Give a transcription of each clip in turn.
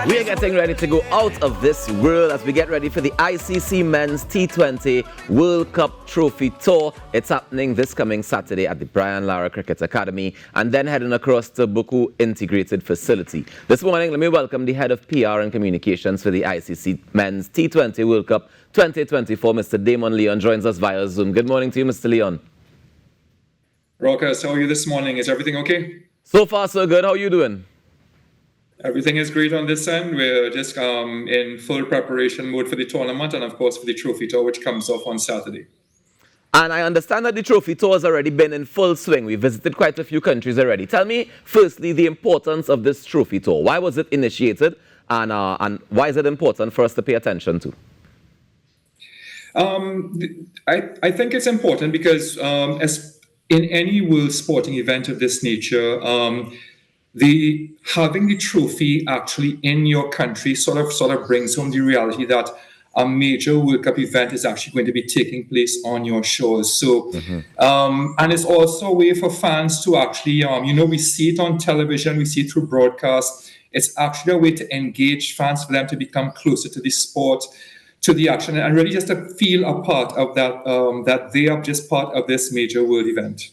We are getting ready to go out of this world as we get ready for the ICC Men's T20 World Cup Trophy Tour. It's happening this coming Saturday at the Brian Lara Cricket Academy and then heading across to Buku Integrated Facility. This morning, let me welcome the Head of PR and Communications for the ICC Men's T20 World Cup 2024, Mr. Damon Leon, joins us via Zoom. Good morning to you, Mr. Leon. Rokas, how are you this morning? Is everything okay? So far, so good. How are you doing? Everything is great on this end. We're just in full preparation mode for the tournament and, of course, for the Trophy Tour, which comes off on Saturday. And I understand that the Trophy Tour has already been in full swing. We visited quite a few countries already. Tell me, firstly, the importance of this Trophy Tour. Why was it initiated, and why is it important for us to pay attention to? I think it's important because as in any world sporting event of this nature, having the trophy actually in your country sort of brings home the reality that a major World Cup event is actually going to be taking place on your shores. So, and it's also a way for fans to actually, we see it on television, we see it through broadcast. It's actually a way to engage fans, for them to become closer to the sport, to the action, and really just to feel a part of that, that they are just part of this major world event.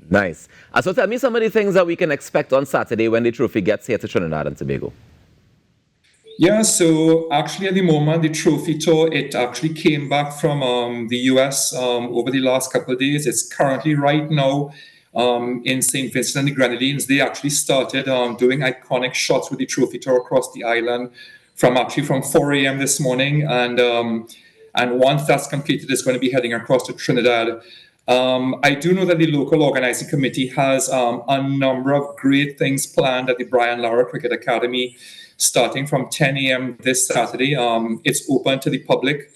Nice. So tell me some of the things that we can expect on Saturday when the trophy gets here to Trinidad and Tobago. Yeah, so actually at the moment, the Trophy Tour, it actually came back from the US over the last couple of days. It's currently right now in St. Vincent and the Grenadines. They actually started doing iconic shots with the Trophy Tour across the island from 4 a.m. this morning. And once that's completed, it's going to be heading across to Trinidad. I do know that the local organizing committee has a number of great things planned at the Brian Lara Cricket Academy, starting from 10 a.m. this Saturday. It's open to the public.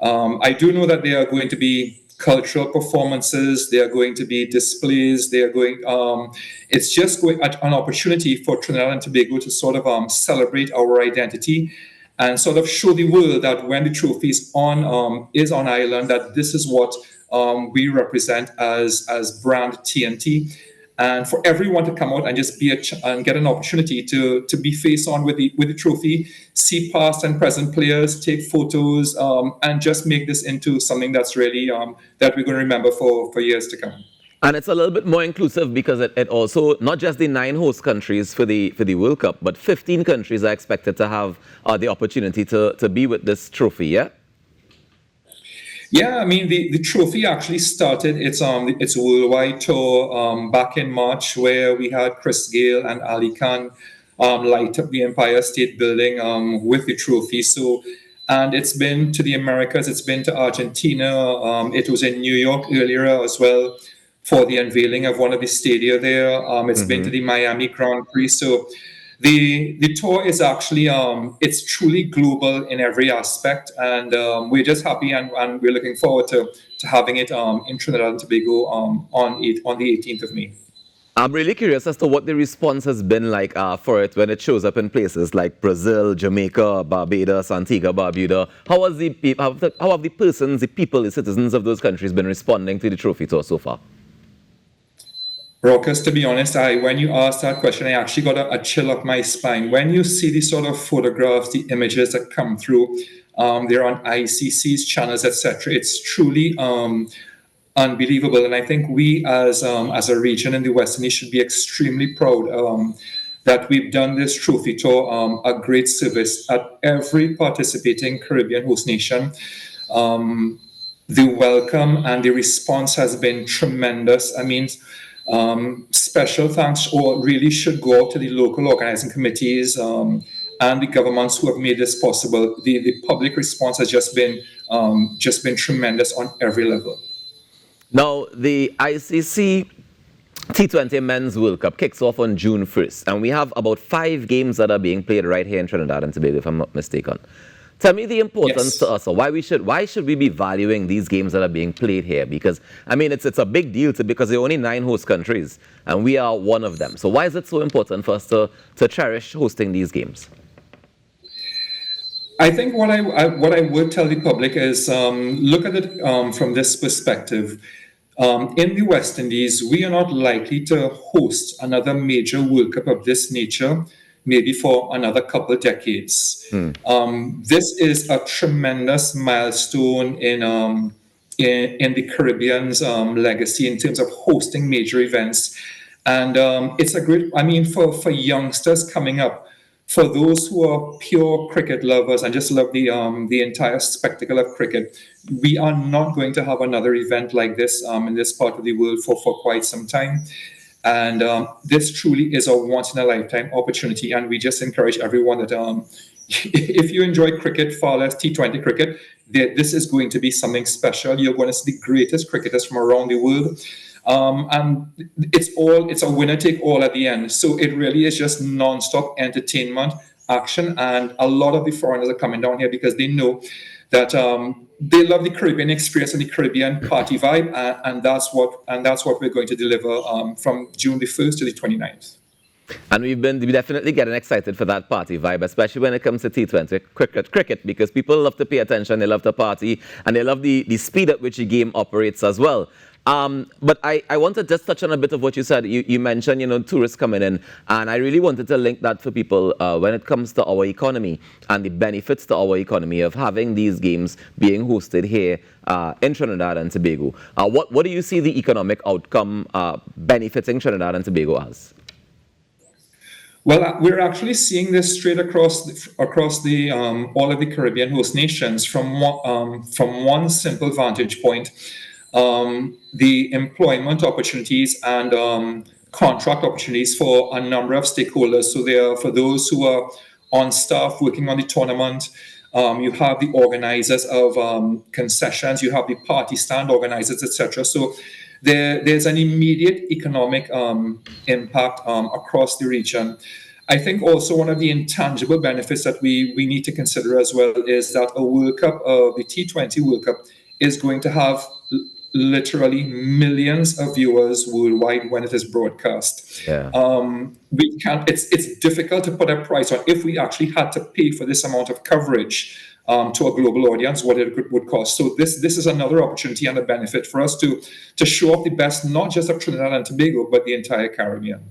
I do know that there are going to be cultural performances. There are going to be displays. It's just an opportunity for Trinidad and Tobago to sort of celebrate our identity and sort of show the world that when the trophy is on island, that this is what we represent as brand TNT, and for everyone to come out and just and get an opportunity to be face on with the trophy, see past and present players, take photos, and just make this into something that's really that we're going to remember for years to come. And it's a little bit more inclusive because it also, not just the 9 host countries for the World Cup, but 15 countries are expected to have the opportunity to be with this trophy, yeah? Yeah, I mean, the trophy actually started its worldwide tour back in March, where we had Chris Gayle and Ali Khan light up the Empire State Building with the trophy. So, and it's been to the Americas, it's been to Argentina. It was in New York earlier as well for the unveiling of one of the stadia there. It's been to the Miami Grand Prix. So the tour is actually it's truly global in every aspect, and we're just happy and we're looking forward to having it in Trinidad and Tobago on the 18th of May. I'm really curious as to what the response has been like for it when it shows up in places like Brazil, Jamaica, Barbados, Antigua, Barbuda. How have the persons, the people, the citizens of those countries been responding to the trophy tour so far? Rokas, to be honest, when you asked that question, I actually got a chill up my spine. When you see the sort of photographs, the images that come through, they're on ICC's channels, etc. It's truly unbelievable. And I think we as a region in the West Indies should be extremely proud that we've done this trophy tour, a great service at every participating Caribbean host nation. The welcome and the response has been tremendous. I mean, special thanks really should go out to the local organizing committees and the governments who have made this possible. The public response has just been tremendous on every level. Now, the ICC T20 Men's World Cup kicks off on June 1st, and we have about 5 games that are being played right here in Trinidad and Tobago, if I'm not mistaken. Tell me the importance to us, or why should we be valuing these games that are being played here? Because, I mean, it's a big deal because there are only 9 host countries, and we are one of them. So why is it so important for us to cherish hosting these games? I think what I would tell the public is look at it from this perspective. In the West Indies, we are not likely to host another major World Cup of this nature maybe for another couple of decades. This is a tremendous milestone in the Caribbean's legacy in terms of hosting major events. And it's a great, I mean, for youngsters coming up, for those who are pure cricket lovers and just love the entire spectacle of cricket, we are not going to have another event like this in this part of the world for quite some time. And this truly is a once-in-a-lifetime opportunity. And we just encourage everyone that if you enjoy cricket, far less T20 cricket, this is going to be something special. You're going to see the greatest cricketers from around the world. And it's a winner-take-all at the end. So it really is just non-stop entertainment, action. And a lot of the foreigners are coming down here because they know that they love the Caribbean experience and the Caribbean party vibe, and that's what we're going to deliver from June the 1st to the 29th. And we definitely getting excited for that party vibe, especially when it comes to T20 cricket, because people love to pay attention, they love to party, and they love the speed at which the game operates as well. But I want to just touch on a bit of what you said. You mentioned, tourists coming in, and I really wanted to link that for people when it comes to our economy and the benefits to our economy of having these games being hosted here in Trinidad and Tobago. What do you see the economic outcome benefiting Trinidad and Tobago as? Well, we're actually seeing this straight across the all of the Caribbean host nations from one simple vantage point. The employment opportunities and contract opportunities for a number of stakeholders. So there are for those who are on staff working on the tournament. You have the organizers of concessions. You have the party stand organizers, etc. So there's an immediate economic impact across the region. I think also one of the intangible benefits that we need to consider as well is that a World Cup, the T20 World Cup, is going to have literally millions of viewers worldwide when it is broadcast. Yeah. We can't. It's difficult to put a price on. If we actually had to pay for this amount of coverage to a global audience, what it would cost. So this is another opportunity and a benefit for us to show off the best, not just of Trinidad and Tobago, but the entire Caribbean.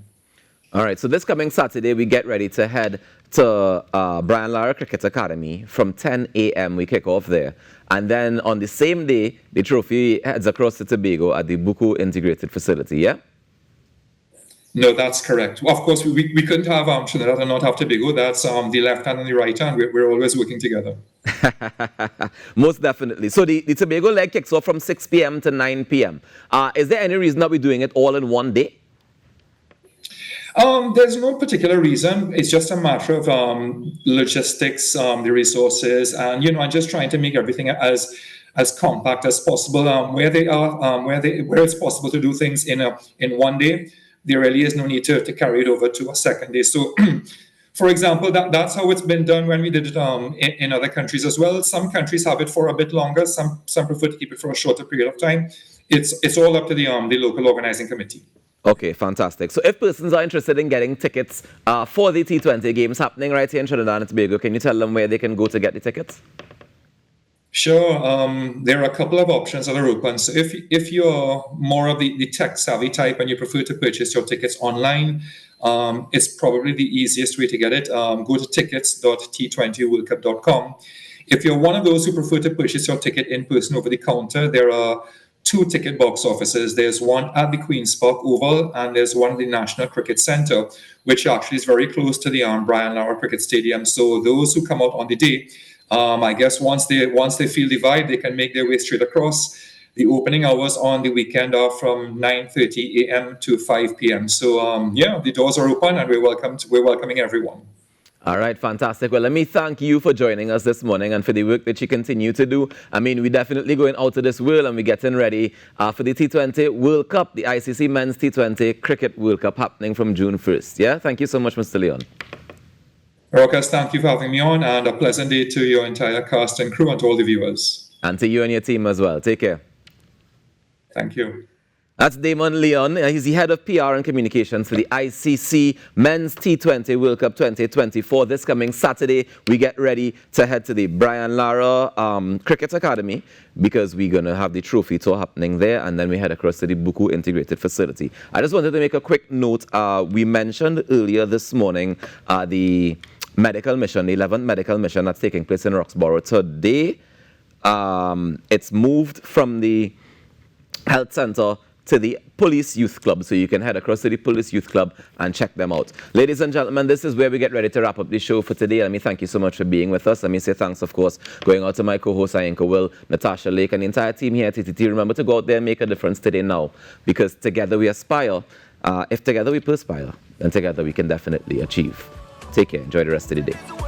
All right, so this coming Saturday, we get ready to head to Brian Lara Cricket Academy. From 10 a.m. we kick off there. And then on the same day, the trophy heads across to Tobago at the Buku Integrated Facility, yeah? No, that's correct. Well, of course, we couldn't have Trinidad and not have Tobago. That's the left hand and the right hand. We're always working together. Most definitely. So the Tobago leg kicks off from 6 p.m. to 9 p.m. Is there any reason that we're doing it all in one day? There's no particular reason. It's just a matter of logistics, the resources, and I'm just trying to make everything as compact as possible. Where it's possible to do things in one day, there really is no need to carry it over to a second day. So, for example, that's how it's been done when we did it in other countries as well. Some countries have it for a bit longer. Some prefer to keep it for a shorter period of time. It's all up to the local organizing committee. Okay, fantastic. So if persons are interested in getting tickets for the T20 games happening right here in Trinidad and Tobago, can you tell them where they can go to get the tickets? Sure. There are a couple of options that are open. So if you're more of the tech-savvy type and you prefer to purchase your tickets online, it's probably the easiest way to get it. Go to tickets.t20worldcup.com. If you're one of those who prefer to purchase your ticket in person over the counter, there are 2 ticket box offices. There's one at the Queen's Park Oval, and there's one at the National Cricket Centre, which actually is very close to the Brian Lara Cricket Stadium. So those who come out on the day, I guess once they feel the vibe, they can make their way straight across. The opening hours on the weekend are from 9:30 a.m. to 5 p.m. So the doors are open, and we're welcoming everyone. All right, fantastic. Well, let me thank you for joining us this morning and for the work that you continue to do. I mean, we're definitely going out to this world and we're getting ready for the T20 World Cup, the ICC Men's T20 Cricket World Cup happening from June 1st. Yeah, thank you so much, Mr. Leon. Rokas, thank you for having me on, and a pleasant day to your entire cast and crew and to all the viewers. And to you and your team as well. Take care. Thank you. That's Damon Leon. He's the head of PR and communications for the ICC Men's T20 World Cup 2024. This coming Saturday, we get ready to head to the Brian Lara Cricket Academy because we're going to have the trophy tour happening there, and then we head across to the Buku Integrated Facility. I just wanted to make a quick note. We mentioned earlier this morning the medical mission, the 11th medical mission that's taking place in Roxborough. Today, it's moved from the health center to the Police Youth Club, so you can head across to the Police Youth Club and check them out. Ladies and gentlemen, this is where we get ready to wrap up the show for today. Let me thank you so much for being with us. Let me say thanks, of course, going out to my co-host, Ayanka Will, Natasha Lake, and the entire team here at TTT. Remember to go out there and make a difference today now, because together we aspire. If together we perspire, then together we can definitely achieve. Take care. Enjoy the rest of the day.